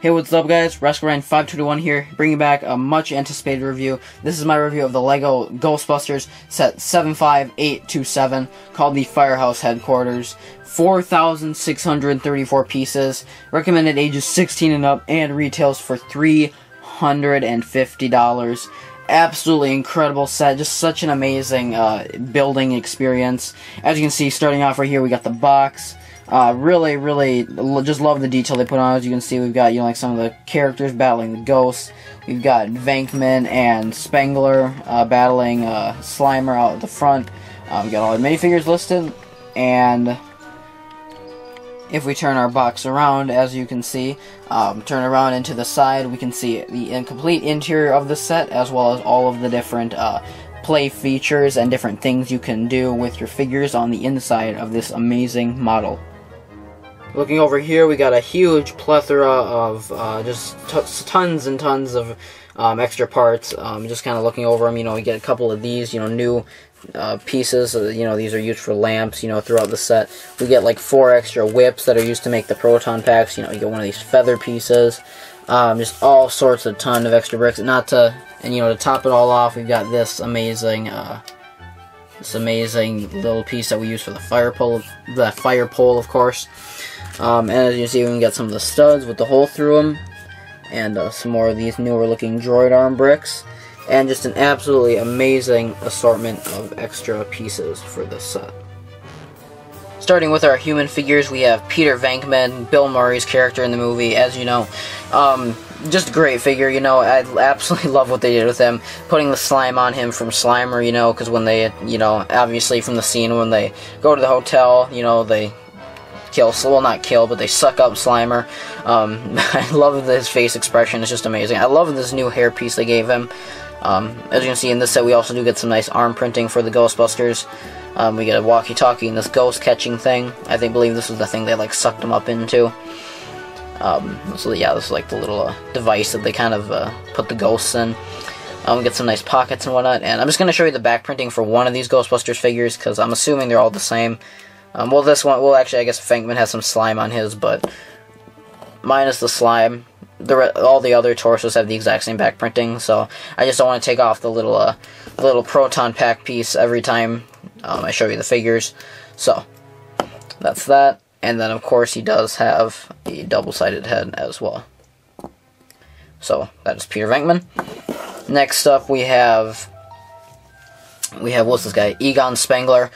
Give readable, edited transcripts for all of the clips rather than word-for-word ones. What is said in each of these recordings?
Hey, what's up guys? Rascalryan521 here, bringing back a much anticipated review. This is my review of the LEGO Ghostbusters set 75827, called the Firehouse Headquarters. 4,634 pieces, recommended ages 16 and up, and retails for $350. Absolutely incredible set, just such an amazing building experience. As you can see, starting off right here, we got the box. Really, just love the detail they put on. As you can see, we've got, like some of the characters battling the ghosts. We've got Venkman and Spengler battling Slimer out at the front. We've got all the minifigures listed, and if we turn our box around, as you can see, turn around into the side, we can see the complete interior of the set, as well as all of the different play features and different things you can do with your figures on the inside of this amazing model. Looking over here, we got a huge plethora of just tons and tons of extra parts. Just kind of looking over them, we get a couple of these, new pieces. These are used for lamps, throughout the set. We get like 4 extra whips that are used to make the proton packs. You get one of these feather pieces. Just all sorts of ton of extra bricks. To top it all off, we've got this amazing little piece that we use for the fire pole, of course. And as you see, we can get some of the studs with the hole through them, and some more of these newer looking droid arm bricks, and just an absolutely amazing assortment of extra pieces for this set. Starting with our human figures, we have Peter Venkman, Bill Murray's character in the movie, as you know. Just a great figure, I absolutely love what they did with him, putting the slime on him from Slimer, because when they, obviously from the scene when they go to the hotel, they kill, well, not kill, but they suck up Slimer. I love his face expression, it's just amazing. I love this new hair piece they gave him. As you can see in this set, we also do get some nice arm printing for the Ghostbusters. We get a walkie-talkie and this ghost catching thing. I believe this was the thing they sucked him up into. So yeah, this is like the little device that they kind of put the ghosts in. We get some nice pockets and whatnot, and I'm just going to show you the back printing for one of these Ghostbusters figures, because I'm assuming they're all the same. Well, this one, actually, I guess Venkman has some slime on his, but minus the slime, all the other torsos have the exact same back printing, so I just don't want to take off the little proton pack piece every time I show you the figures. So, that's that. And then, of course, he does have a double-sided head as well. So, that is Peter Venkman. Next up, we have, what's this guy? Egon Spengler.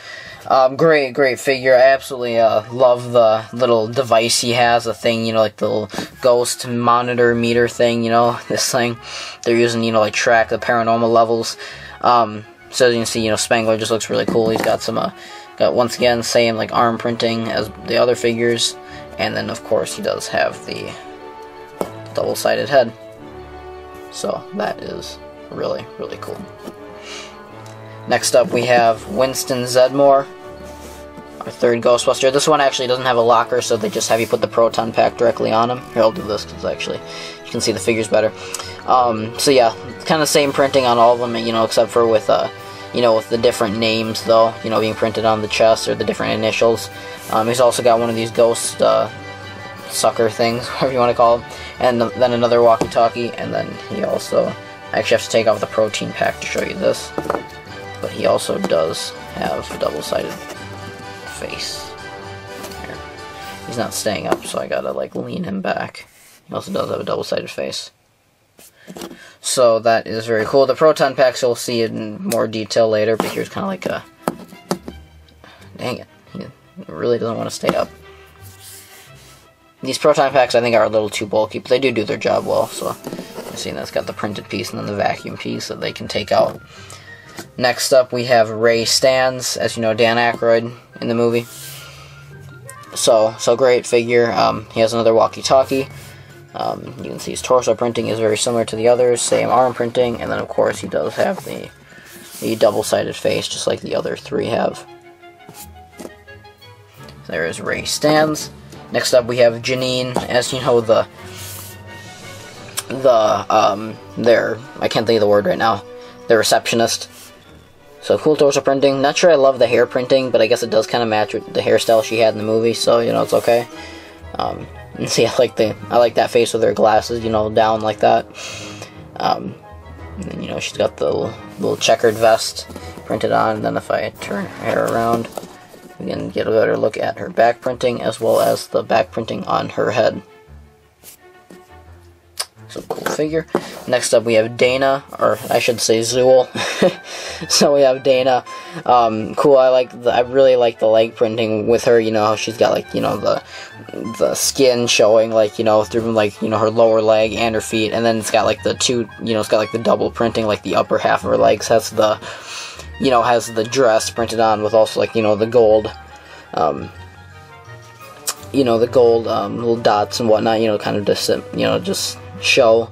Great figure. I absolutely love the little device he has, the thing, like the little ghost monitor meter thing, this thing they're using, to track the paranormal levels. So as you can see, Spengler just looks really cool. He's got some, once again, same arm printing as the other figures, and then of course he does have the double-sided head. So that is really cool. Next up, we have Winston Zeddemore, our third Ghostbuster. This one actually doesn't have a locker, so they just have you put the proton pack directly on him. Here, I'll do this because actually you can see the figures better. So yeah, kind of same printing on all of them, except for with with the different names though, being printed on the chest, or the different initials. He's also got one of these ghost sucker things, whatever you want to call them, and then another walkie-talkie, and then he also, I actually have to take off the protein pack to show you this, but he also does have a double-sided face. Here. He's not staying up, so I gotta lean him back. He also does have a double-sided face. So that is very cool. The proton packs you'll see in more detail later, but here's kind of like a... Dang it. He really doesn't want to stay up. These proton packs I think are a little too bulky, but they do their job well. So you see that's got the printed piece and then the vacuum piece that they can take out. Next up we have Ray Stantz, as you know, Dan Aykroyd in the movie. So great figure. He has another walkie-talkie. You can see his torso printing is very similar to the others, same arm printing, and then of course he does have the double-sided face, just like the other 3 have. There is Ray Stantz. Next up we have Janine, as you know, I can't think of the word right now, the receptionist. So cool torso printing. Not sure I love the hair printing, but I guess it does kind of match with the hairstyle she had in the movie, so it's okay. And see, I like that face with her glasses, you know, down like that. And then, you know, she's got the little checkered vest printed on. And then if I turn her hair around, we can get a better look at her back printing as well as the back printing on her head. So cool figure. Next up we have Dana, or I should say Zool. So we have Dana. Cool. I really like the leg printing with her. You know how she's got, like, you know, the skin showing, like, you know, through, like, you know, her lower leg and her feet, and then it's got like the two, you know, it's got like the double printing, like the upper half of her legs has the, you know, has the dress printed on with also, like, you know, the gold, you know, the gold little dots and whatnot. You know, kind of just, you know, just show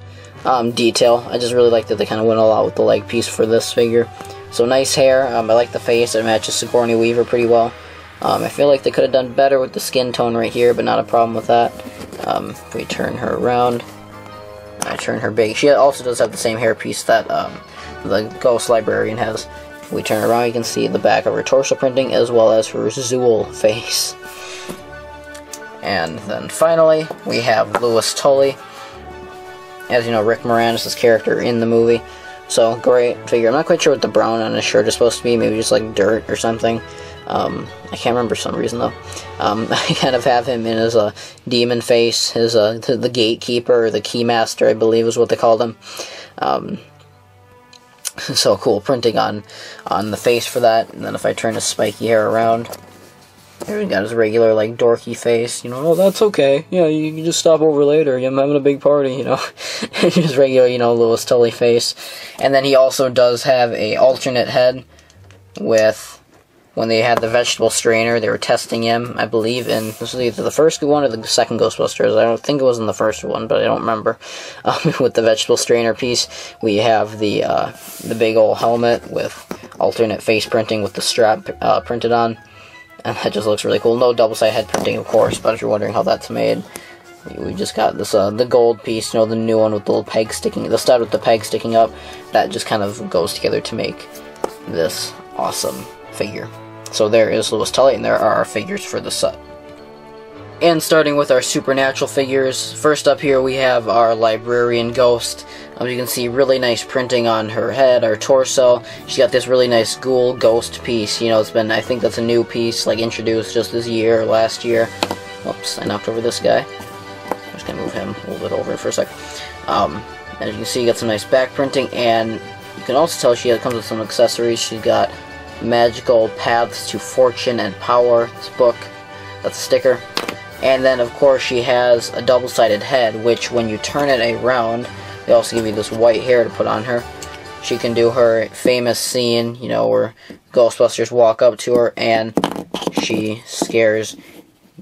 detail. I just really like that they kind of went all out with the leg piece for this figure. So nice hair. I like the face. It matches Sigourney Weaver pretty well. I feel like they could have done better with the skin tone right here, but not a problem with that. If we turn her around, I turn her big. She also does have the same hair piece that the Ghost Librarian has. If we turn her around, you can see the back of her torso printing as well as her Zool face. And then finally, we have Louis Tully. As you know, Rick Moranis' character in the movie. So, great figure. I'm not quite sure what the brown on his shirt is supposed to be. Maybe just like dirt or something. I can't remember for some reason though. I kind of have him in his demon face, his the gatekeeper, or the keymaster, I believe is what they called him. So cool printing on the face for that. And then if I turn his spiky hair around, here we got his regular, like, dorky face, you know. Oh, that's okay. Yeah, you can just stop over later. I'm having a big party, you know. His regular, you know, Louis Tully face. And then he also does have a alternate head with, when they had the vegetable strainer, they were testing him, I believe, in, this was either the first one or the second Ghostbusters. I don't think it was in the first one, but I don't remember. With the vegetable strainer piece, we have the big old helmet with alternate face printing with the strap printed on. And that just looks really cool. No double-sided head printing, of course, but if you're wondering how that's made, we just got this, the gold piece, you know, the new one with the little peg sticking, the stud with the peg sticking up. That just kind of goes together to make this awesome figure. So there is Louis Tully, and there are our figures for the set. And starting with our supernatural figures, first up here we have our Librarian Ghost. You can see really nice printing on her head, her torso. She's got this really nice ghoul ghost piece. You know, it's been, I think that's a new piece, like, introduced just this year or last year. Oops, I knocked over this guy. I'm just gonna move him a little bit over for a sec. As you can see, you got some nice back printing, and you can also tell she comes with some accessories. She's got Magical Paths to Fortune and Power, this book. That's a sticker. And then, of course, she has a double-sided head, which when you turn it around, they also give you this white hair to put on her. She can do her famous scene, you know, where Ghostbusters walk up to her and she scares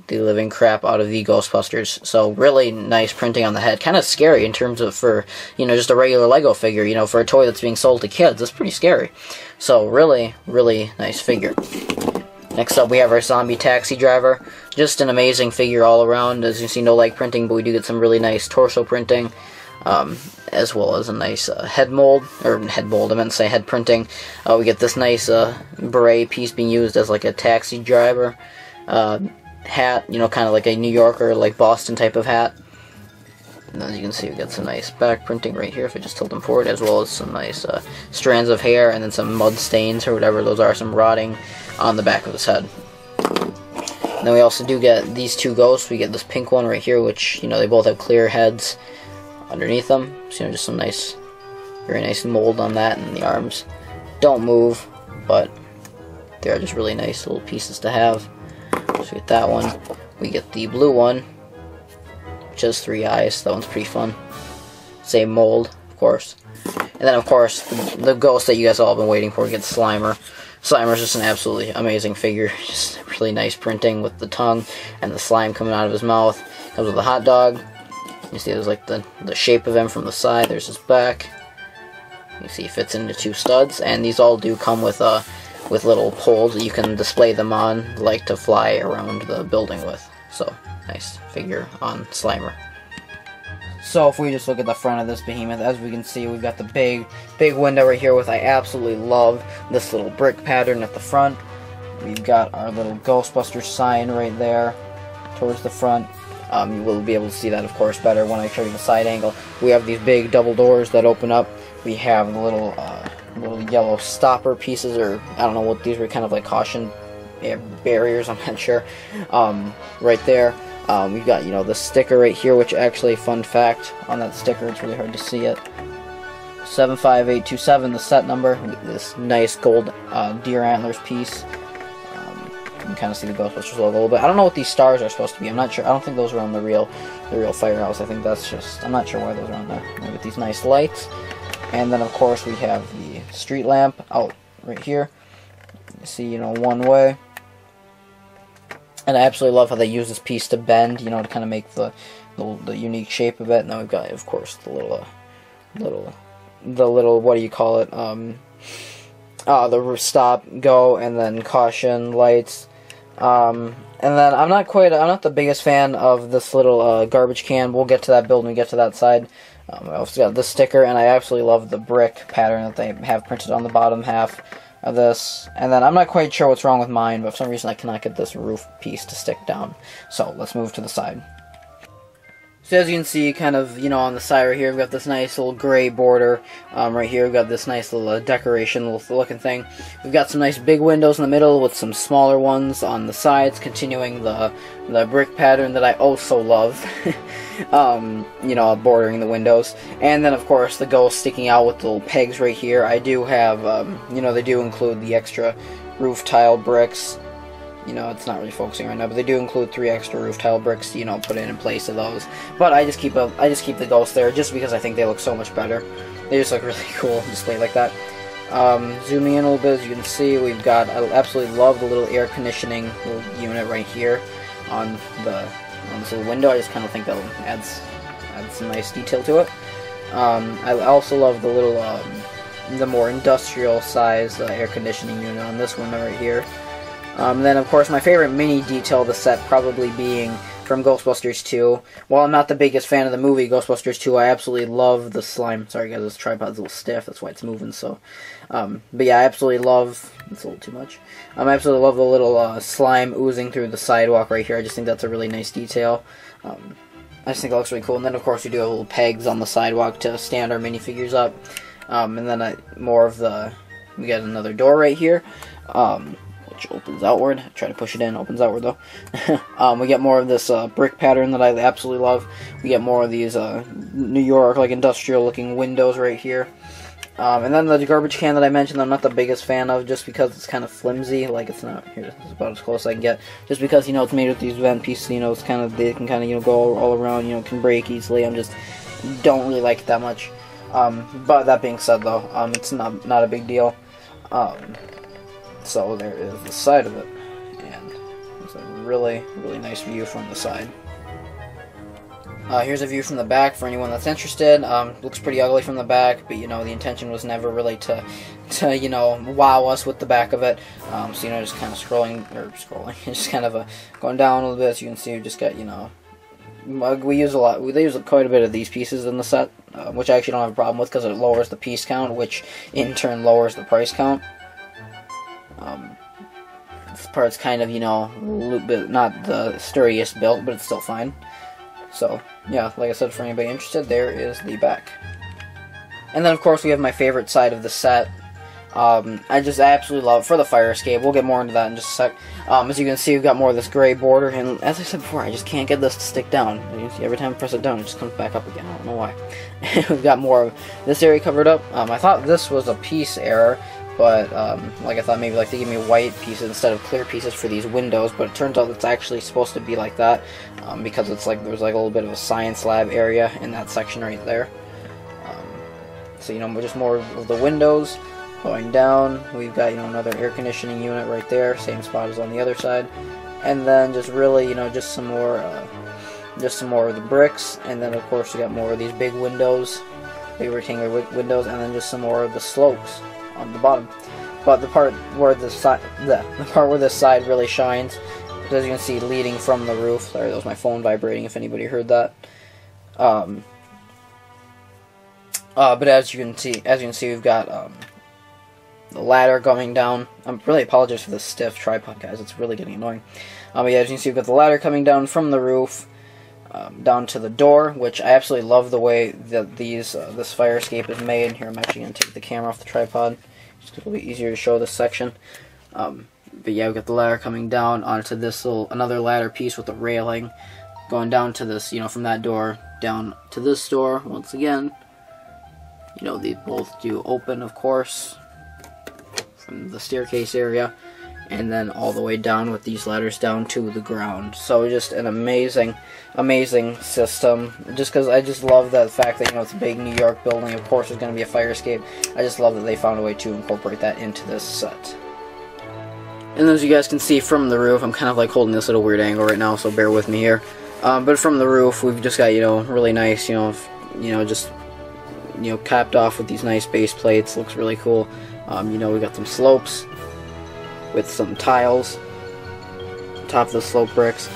the living crap out of the Ghostbusters. So really nice printing on the head. Kind of scary in terms of, for, you know, just a regular Lego figure, you know, for a toy that's being sold to kids. That's pretty scary. So really, really nice figure. Next up we have our zombie taxi driver. Just an amazing figure all around. As you see, no leg printing, but we do get some really nice torso printing. As well as a nice head mold, or head mold, I meant to say head printing. We get this nice beret piece being used as like a taxi driver hat, you know, kind of like a New Yorker, like Boston type of hat. And as you can see, we got some nice back printing right here if I just tilt them forward, as well as some nice strands of hair, and then some mud stains or whatever those are, some rotting on the back of his head. And then we also do get these two ghosts. We get this pink one right here, which, you know, they both have clear heads underneath them. So, you know, just some nice, very nice mold on that, and the arms don't move, but they are just really nice little pieces to have. So we get that one. We get the blue one, which has 3 eyes. That one's pretty fun. Same mold, of course. And then, of course, the ghost that you guys all have been waiting for, gets Slimer. Slimer's just an absolutely amazing figure. Just really nice printing with the tongue and the slime coming out of his mouth. Comes with a hot dog. You see there's like the shape of him from the side. There's his back. You see it fits into 2 studs. And these all do come with little poles that you can display them on, like to fly around the building with. So, nice figure on Slimer. So if we just look at the front of this behemoth, as we can see, we've got the big window right here with, I absolutely love this little brick pattern at the front. We've got our little Ghostbusters sign right there towards the front. You will be able to see that, of course, better when I show you the side angle. We have these big double doors that open up. We have the little yellow stopper pieces, or I don't know what these were, kind of like caution barriers, I'm not sure. Right there. We've got, the sticker right here, which actually, fun fact, on that sticker, it's really hard to see it. 75827, the set number. This nice gold deer antlers piece. You can kind of see the Ghostbusters logo a little bit. I don't know what these stars are supposed to be. I'm not sure. I don't think those are on the real Firehouse. I think that's just, I'm not sure why those are on there. We got these nice lights. And then, of course, we have the street lamp out right here. You see, one way. And I absolutely love how they use this piece to bend, to kind of make the unique shape of it. And then we've got, of course, the little, what do you call it? The stop, go, and then caution lights. And then I'm not the biggest fan of this little garbage can. We'll get to that build when we get to that side. I also got this sticker, and I absolutely love the brick pattern that they have printed on the bottom half of this. And then I'm not quite sure what's wrong with mine, but for some reason I cannot get this roof piece to stick down. So let's move to the side. So as you can see, kind of, on the side right here, we've got this nice little gray border. Right here, we've got this nice little decoration, little looking thing. We've got some nice big windows in the middle with some smaller ones on the sides, continuing the brick pattern that I also love. Bordering the windows. And then, of course, the ghost sticking out with the little pegs right here. I do have, they do include the extra roof tile bricks. It's not really focusing right now, but they do include 3 extra roof tile bricks, put in place of those. But I just keep the ghosts there just because I think they look so much better. They just look really cool displayed like that. Zooming in a little bit, as you can see, we've got, I absolutely love the little air conditioning little unit right here on this little window. I just kind of think that adds some nice detail to it. I also love the little, the more industrial size air conditioning unit on this one right here. Then, of course, my favorite mini detail of the set probably being from Ghostbusters 2. While I'm not the biggest fan of the movie Ghostbusters 2, I absolutely love the slime. Sorry, guys, this tripod's a little stiff. That's why it's moving, so. But yeah, I absolutely love... It's a little too much. I absolutely love the little slime oozing through the sidewalk right here. I just think that's a really nice detail. I just think it looks really cool. And then, of course, we do have little pegs on the sidewalk to stand our minifigures up. And then we got another door right here. Which opens outward. Try to push it in, opens outward though. We get more of this brick pattern that I absolutely love. We get more of these New York, like industrial looking windows right here. And then the garbage can that I mentioned, I'm not the biggest fan of just because it's kind of flimsy. Like, it's not, here, this is about as close as I can get. Just because, it's made with these vent pieces, it's kind of, they can kind of, go all around, can break easily. Don't really like it that much. But that being said though, it's not a big deal. So there is the side of it, and it's a really, really nice view from the side. Here's a view from the back for anyone that's interested. Looks pretty ugly from the back, but the intention was never really to wow us with the back of it. So just kind of scrolling, just kind of going down a little bit. As you can see, we just got we use quite a bit of these pieces in the set, which I actually don't have a problem with because it lowers the piece count, which in turn lowers the price count. This part's kind of, a little bit, not the sturdiest built, but it's still fine. So, yeah, like I said, for anybody interested, there is the back. And then, of course, we have my favorite side of the set. I absolutely love it for the fire escape. We'll get more into that in just a sec. As you can see, we've got more of this gray border, and as I said before, I just can't get this to stick down. You see, every time I press it down, it just comes back up again. I don't know why. We've got more of this area covered up. I thought this was a piece error. But, I thought maybe, they give me white pieces instead of clear pieces for these windows, but it turns out it's actually supposed to be like that, because it's there's a little bit of a science lab area in that section right there. So, just more of the windows going down. We've got, another air conditioning unit right there, same spot as on the other side. And then just really, just some more of the bricks, and then, of course, we got more of these big windows, big rectangular windows, and then just some more of the slopes on the bottom. But the part where this side really shines, as you can see, leading from the roof. Sorry, that was my phone vibrating. If anybody heard that. But as you can see, we've got the ladder coming down. I really apologize for the stiff tripod, guys. It's really getting annoying. Yeah, as you can see, we've got the ladder coming down from the roof. down to the door, which I absolutely love the way that this fire escape is made. Here, I'm actually going to take the camera off the tripod, just 'cause it'll be easier to show this section. But yeah, we've got the ladder coming down onto this another ladder piece with a railing, going down to this, from that door down to this door. Once again, they both do open, of course, from the staircase area, and then all the way down with these ladders down to the ground. So just an amazing system. Just because I just love that fact that, it's a big New York building. Of course, there's going to be a fire escape. I just love that they found a way to incorporate that into this set. And as you guys can see from the roof, I'm kind of like holding this at a weird angle right now, so bear with me here. But from the roof, we've just got, really nice, just, capped off with these nice base plates. Looks really cool. We got some slopes with some tiles on top of the slope bricks.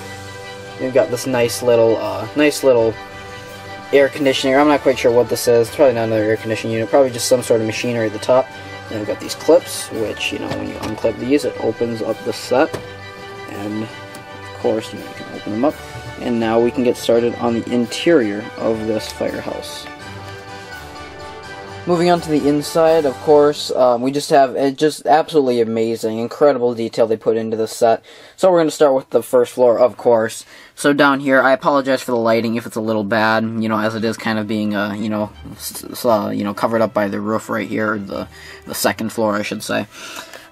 We've got this nice little air conditioner. I'm not quite sure what this is. It's probably not another air conditioning unit. Probably just some sort of machinery at the top. Then we've got these clips, which, when you unclip these, it opens up the set. And, of course, you can open them up. And now we can get started on the interior of this firehouse. Moving on to the inside, of course, we just have just absolutely amazing, incredible detail they put into this set. So we're going to start with the first floor, of course. So down here, I apologize for the lighting if it's a little bad, as it is kind of being, covered up by the roof right here, the second floor, I should say.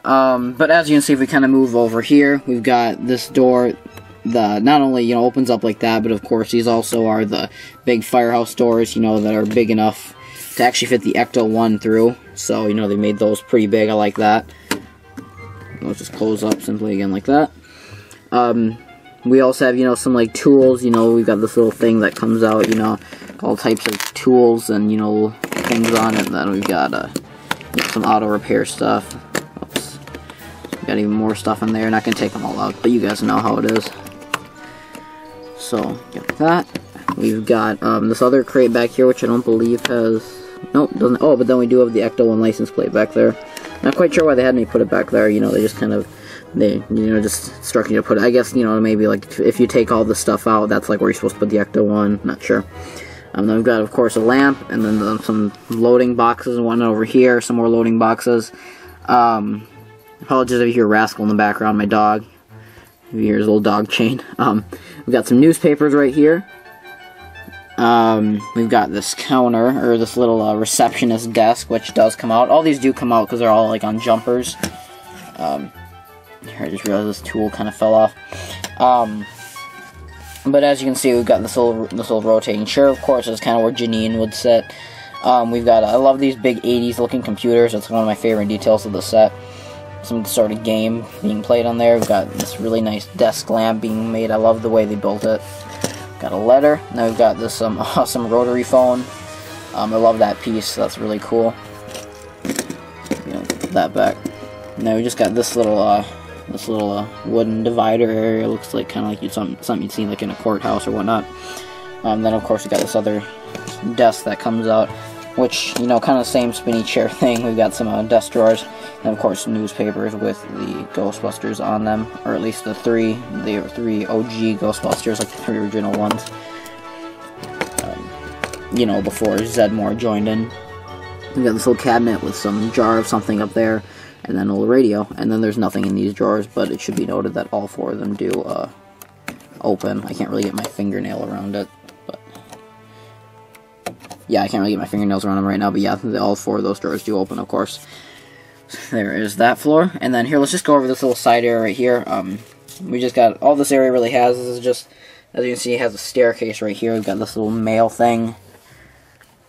But as you can see, if we kind of move over here, we've got this door that not only, opens up like that, but of course these also are the big firehouse doors, that are big enough to actually fit the Ecto-1 through. So, they made those pretty big. I like that. Let's just close up simply again like that. We also have, some like tools. We've got this little thing that comes out, all types of tools and, things on it. And then we've got some auto repair stuff. Oops. We've got even more stuff in there. Not going to take them all out, but you guys know how it is. So, got that. We've got this other crate back here, which I don't believe has... Nope, doesn't... Oh, but then we do have the Ecto-1 license plate back there. Not quite sure why they had me put it back there. They just kind of... They, just instruct you to put it... I guess, maybe, like, if you take all the stuff out, that's, like, where you're supposed to put the Ecto-1. Not sure. Then we've got, of course, a lamp, and then some loading boxes, one over here, some more loading boxes. Apologies if you hear Rascal in the background, my dog. If you hear his little dog chain. We've got some newspapers right here. We've got this counter, or this little receptionist desk, which does come out. All these do come out because they're all like on jumpers. Here, I just realized this tool kind of fell off. But as you can see, we've got this little rotating chair. Of course, it's kind of where Janine would sit. We've got I love these big 80s looking computers. That's one of my favorite details of the set. Some sort of game being played on there. We've got this really nice desk lamp being made. I love the way they built it. Got a letter. Now we've got this awesome rotary phone. I love that piece. That's really cool. Put that back. Now we just got this little wooden divider area. Looks like kind of like something you'd see like in a courthouse or whatnot. Then of course we got this other desk that comes out, which kind of same spinny chair thing. We've got some desk drawers, and of course newspapers with the Ghostbusters on them, or at least the three OG Ghostbusters, like the 3 original ones. Before Zedmore joined in. We've got this little cabinet with some jar of something up there, and then a little radio. And then there's nothing in these drawers, but it should be noted that all 4 of them do open. I can't really get my fingernail around it. Yeah, I can't really get my fingernails around them right now, but yeah, all 4 of those drawers do open, of course. There is that floor. And then here, let's just go over this little side area right here. We just got, all this area really has is just, as you can see, it has a staircase right here. We've got this little mail thing,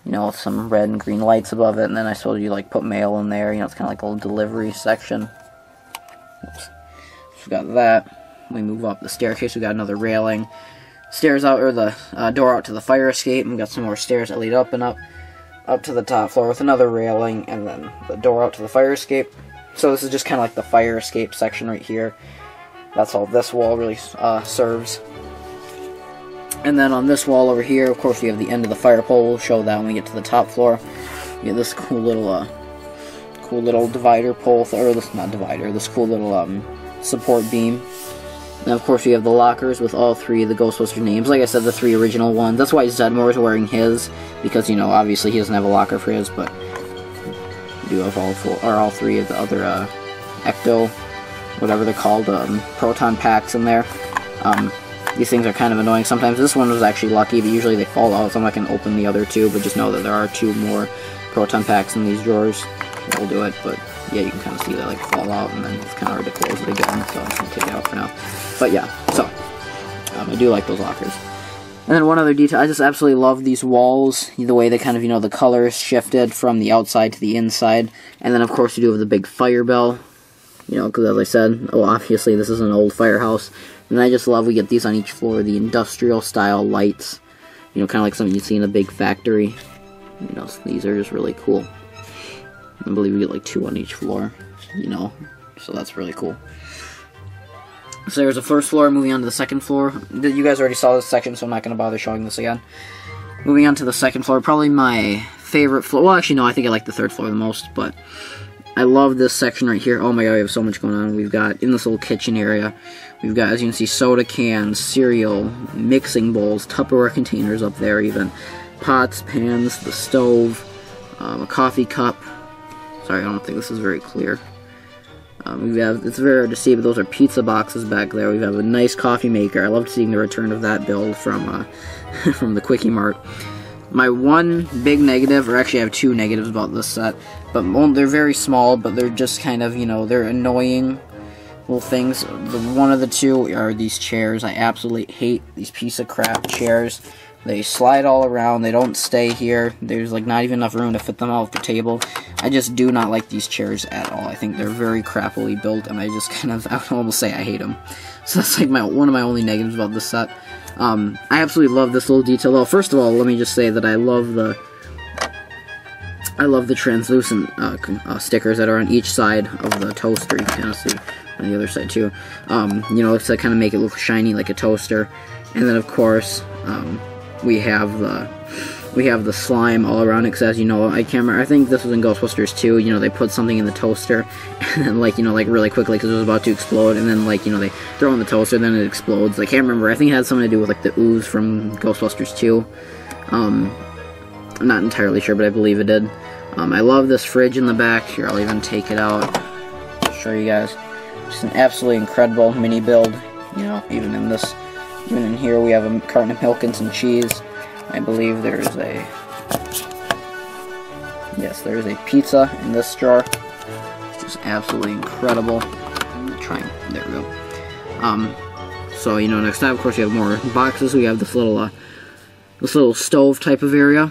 with some red and green lights above it. And then I suppose you, like, put mail in there. It's kind of like a little delivery section. Oops. So we've got that. We move up the staircase. We've got another railing. Stairs out, or the door out to the fire escape, and we've got some more stairs that lead up and up to the top floor with another railing, and then the door out to the fire escape. So this is just kind of like the fire escape section right here. That's all this wall really serves. And then on this wall over here, of course, we have the end of the fire pole. We'll show that when we get to the top floor. We have this cool little divider pole, or this, not divider, this cool little support beam. And of course, we have the lockers with all 3 of the Ghostbusters names. Like I said, the 3 original ones. That's why Zedmore is wearing his, because, you know, obviously he doesn't have a locker for his, but we do have all 3 of the other Ecto, whatever they're called, proton packs in there. These things are kind of annoying sometimes. This one was actually lucky, but usually they fall out, so I'm not going to open the other 2, but just know that there are 2 more proton packs in these drawers. That'll do it, but yeah, you can kind of see they like fall out, and then it's kind of hard to close it again, so I'm just going to take it out for now. But yeah, so, I do like those lockers. And then one other detail, I just absolutely love these walls, the way they kind of, you know, the colors shifted from the outside to the inside. And then, of course, you do have the big fire bell, you know, because as I said, well, obviously this is an old firehouse. And I just love we get these on each floor, the industrial-style lights, you know, kind of like something you'd see in a big factory. You know, so these are just really cool. I believe we get like 2 on each floor, you know, so that's really cool. So there's the first floor. Moving on to the second floor. You guys already saw this section, so I'm not going to bother showing this again. Moving on to the second floor, probably my favorite floor. Well, actually, no, I think I like the third floor the most, but I love this section right here. Oh my god, we have so much going on. We've got, in this little kitchen area, we've got, as you can see, soda cans, cereal, mixing bowls, Tupperware containers up there even, pots, pans, the stove, a coffee cup. Sorry, I don't think this is very clear. We have, it's very hard to see, but those are pizza boxes back there. We have a nice coffee maker. I loved seeing the return of that build from from the Quickie Mart. My one big negative, or actually I have 2 negatives about this set, but they're very small, but they're just kind of, you know, they're annoying little things. One of the 2 are these chairs. I absolutely hate these piece of crap chairs. They slide all around, they don't stay here, there's like not even enough room to fit them all at the table. I just do not like these chairs at all. I think they're very crappily built, and I just kind of, I would almost say I hate them. So that's like one of my only negatives about this set. I absolutely love this little detail though. First of all, let me just say that I love the translucent stickers that are on each side of the toaster. You can kind of see on the other side too. You know, to kind of make it look shiny like a toaster. And then of course, we have the slime all around it, because as you know, I can't remember, I think this was in Ghostbusters 2, you know, they put something in the toaster, and then, like, you know, like, really quickly, because it was about to explode, and then, like, you know, they throw it in the toaster, then it explodes. I can't remember, I think it had something to do with, like, the ooze from Ghostbusters 2, I'm not entirely sure, but I believe it did. I love this fridge in the back. Here, I'll even take it out, show you guys. Just an absolutely incredible mini build, you know, even in here we have a carton of milk and some cheese. I believe there's a pizza in this jar. It's just absolutely incredible. There we go. So, you know, next time, of course, we have more boxes. We have this little stove type of area,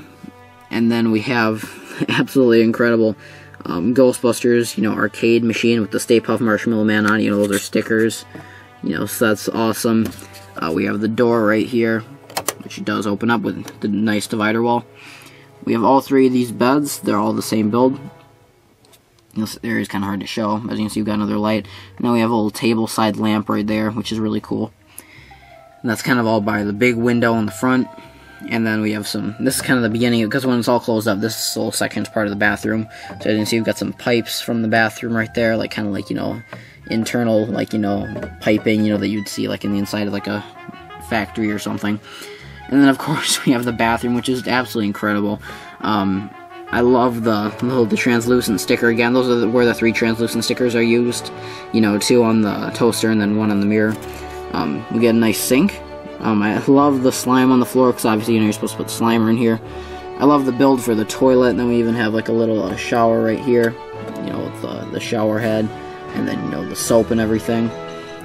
and then we have absolutely incredible Ghostbusters, you know, arcade machine with the Stay Puft Marshmallow Man on. You know, those are stickers. You know, so that's awesome. We have the door right here, which does open up with the nice divider wall. We have all 3 of these beds. They're all the same build. This area is kind of hard to show. As you can see, we've got another light. And then we have a little table side lamp right there, which is really cool. And that's kind of all by the big window in the front. And then we have this is kind of the beginning, because when it's all closed up, this little section is part of the bathroom. So as you can see, we've got some pipes from the bathroom right there, like kind of like, you know, internal, like, you know, piping, you know, that you'd see like in the inside of like a factory or something. And then of course we have the bathroom, which is absolutely incredible. I love the translucent sticker. Again, those are where the 3 translucent stickers are used, you know, 2 on the toaster and then 1 on the mirror. We get a nice sink. I love the slime on the floor, because obviously, you know, you're supposed to put Slimer in here. I love the build for the toilet, and then we even have like a little shower right here, you know, with the shower head, and then, you know, the soap and everything.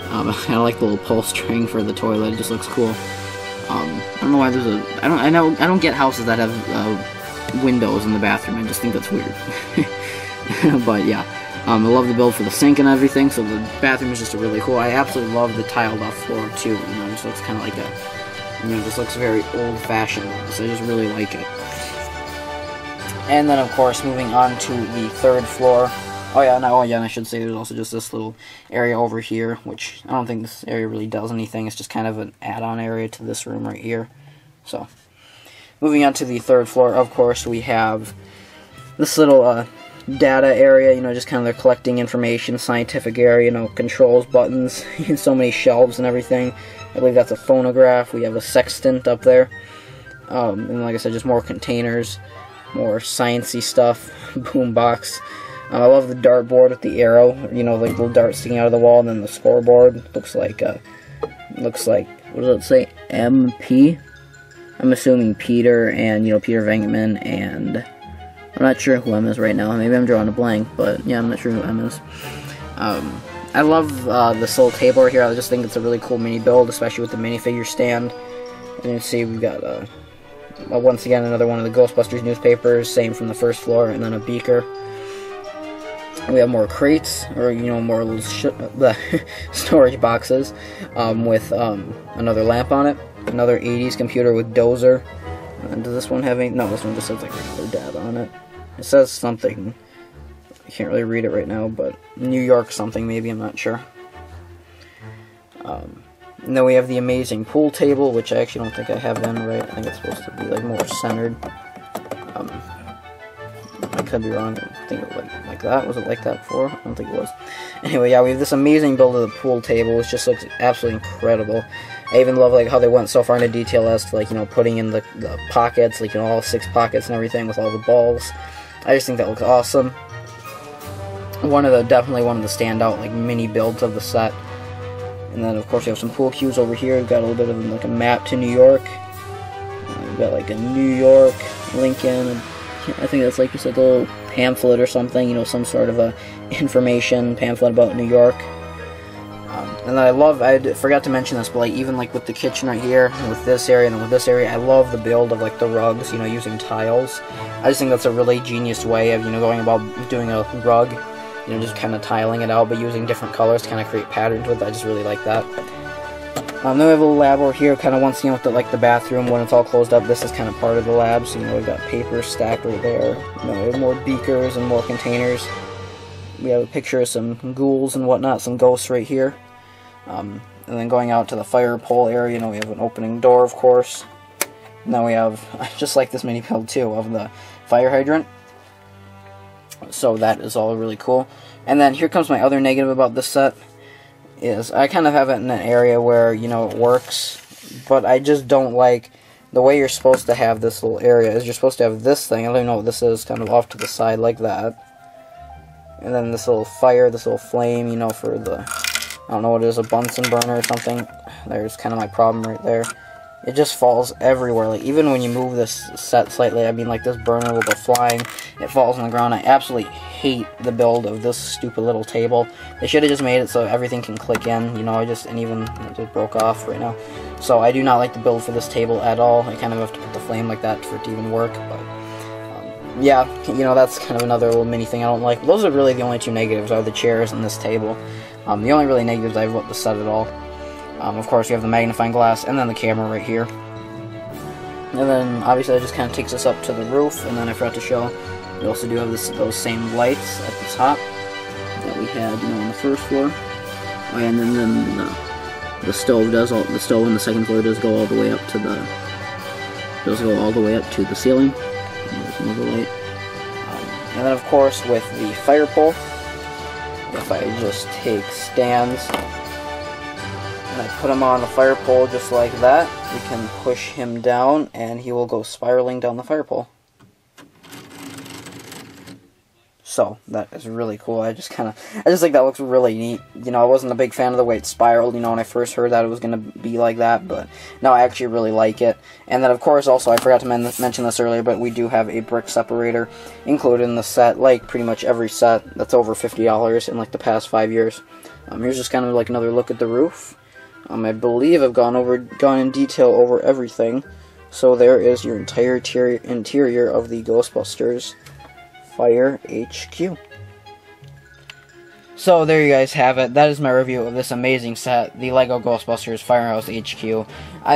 I like the little pull string for the toilet. It just looks cool. I don't know why there's I don't get houses that have windows in the bathroom. I just think that's weird. But yeah, I love the build for the sink and everything. So the bathroom is just really cool. I absolutely love the tiled off floor too. You know, it just looks kind of like you know, just looks very old-fashioned. So I just really like it. And then of course, moving on to the 3rd floor. Oh yeah, and I should say there's also just this little area over here, which I don't think this area really does anything. It's just kind of an add-on area to this room right here. So, moving on to the 3rd floor, of course, we have this little data area, you know, just kind of they're collecting information, scientific area, you know, controls, buttons, so many shelves and everything. I believe that's a phonograph. We have a sextant up there. And like I said, just more containers, more sciencey stuff, boombox. I love the dartboard with the arrow, you know, like little dart sticking out of the wall, and then the scoreboard looks like, what does it say? MP? I'm assuming Peter and, you know, Peter Venkman, and I'm not sure who M is right now. Maybe I'm drawing a blank, but yeah, I'm not sure who M is. I love this little table right here. I just think it's a really cool mini build, especially with the minifigure stand. And you can see we've got, once again, another one of the Ghostbusters newspapers, same from the first floor, and then a beaker. We have more crates, or, you know, more little storage boxes, with another lamp on it. Another 80s computer with Dozer. Does this one have any? No, this one just says like regular data on it. It says something. I can't really read it right now, but New York something maybe, I'm not sure. And then we have the amazing pool table, which I actually don't think I have in right. I think it's supposed to be like more centered. I could be wrong. I think it was like that. Was it like that before? I don't think it was. Anyway, yeah, we have this amazing build of the pool table, which just looks absolutely incredible. I even love like how they went so far into detail as to, like, you know, putting in the pockets, like, you know, all 6 pockets and everything with all the balls. I just think that looks awesome. Definitely one of the standout like mini builds of the set. And then of course we have some pool cues over here. We've got a little bit of like a map to New York. We've got like a New York, Lincoln, and I think that's like just like a little pamphlet or something, you know, some sort of a information pamphlet about New York. And then I forgot to mention this, but like even like with the kitchen right here, and with this area, and then with this area, I love the build of like the rugs, you know, using tiles. I just think that's a really genius way of, you know, going about doing a rug, you know, just kind of tiling it out, but using different colors to kind of create patterns with it. I just really like that. Then we have a little lab over here, kind of once, you know, with the bathroom, when it's all closed up, this is kind of part of the lab, so, you know, we've got papers stacked right there. You know, we have more beakers and more containers. We have a picture of some ghouls and whatnot, some ghosts right here. And then going out to the fire pole area, you know, we have an opening door, of course. And then we have, just like this mini build too, of the fire hydrant. So that is all really cool. And then here comes my other negative about this set, is I kind of have it in an area where, you know, it works, but I just don't like the way you're supposed to have this little area. Is you're supposed to have this thing, I don't even know what this is, kind of off to the side like that. And then this little fire, this little flame, you know, for the, I don't know what it is, a Bunsen burner or something. There's kind of my problem right there. It just falls everywhere. Like, even when you move this set slightly, I mean, like, this burner will go flying. It falls on the ground. I absolutely hate the build of this stupid little table. They should have just made it so everything can click in, you know, and even, it just broke off right now. So, I do not like the build for this table at all. I kind of have to put the flame like that for it to even work, but yeah, you know, that's kind of another little mini thing I don't like. Those are really the only two negatives, are the chairs and this table. The only really negatives I have about the set at all. Of course, you have the magnifying glass, and then the camera right here. And then, obviously, that just kind of takes us up to the roof, and then I forgot to show, we also do have those same lights at the top that we had, you know, on the first floor. Oh, and then the stove the stove on the second floor does go all the way up to the ceiling. There's another light. And then, of course, with the fire pole, if I just take stands and I put him on the fire pole just like that, we can push him down and he will go spiraling down the fire pole. So, that is really cool. I just think that looks really neat. You know, I wasn't a big fan of the way it spiraled, you know, when I first heard that it was going to be like that, but no, I actually really like it. And then, of course, also, I forgot to mention this earlier, but we do have a brick separator included in the set, like pretty much every set that's over $50 in, like, the past 5 years. Here's just kind of like another look at the roof. I believe I've gone in detail over everything. So there is your entire interior of the Ghostbusters Fire HQ. So there you guys have it. That is my review of this amazing set, the LEGO Ghostbusters Firehouse HQ.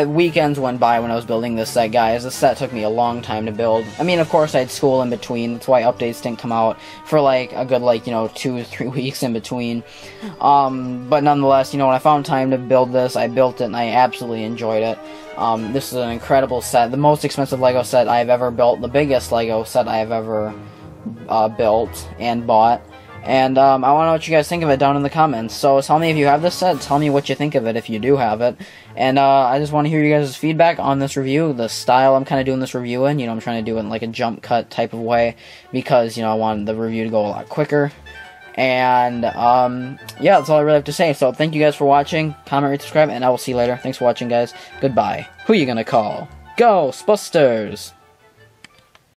Weekends went by when I was building this set, guys. This set took me a long time to build. I mean, of course, I had school in between. That's why updates didn't come out for like a good, like, you know, 2 to 3 weeks in between. But nonetheless, you know, when I found time to build this, I built it and I absolutely enjoyed it. This is an incredible set. The most expensive LEGO set I've ever built. The biggest LEGO set I've ever built and bought. And I want to know what you guys think of it down in the comments. So tell me if you have this set. Tell me what you think of it if you do have it. And I just want to hear you guys' feedback on this review. The style I'm kind of doing this review in. You know, I'm trying to do it in like a jump cut type of way. Because, you know, I want the review to go a lot quicker. And, yeah, that's all I really have to say. So thank you guys for watching. Comment, rate, subscribe, and I will see you later. Thanks for watching, guys. Goodbye. Who you gonna call? Ghostbusters!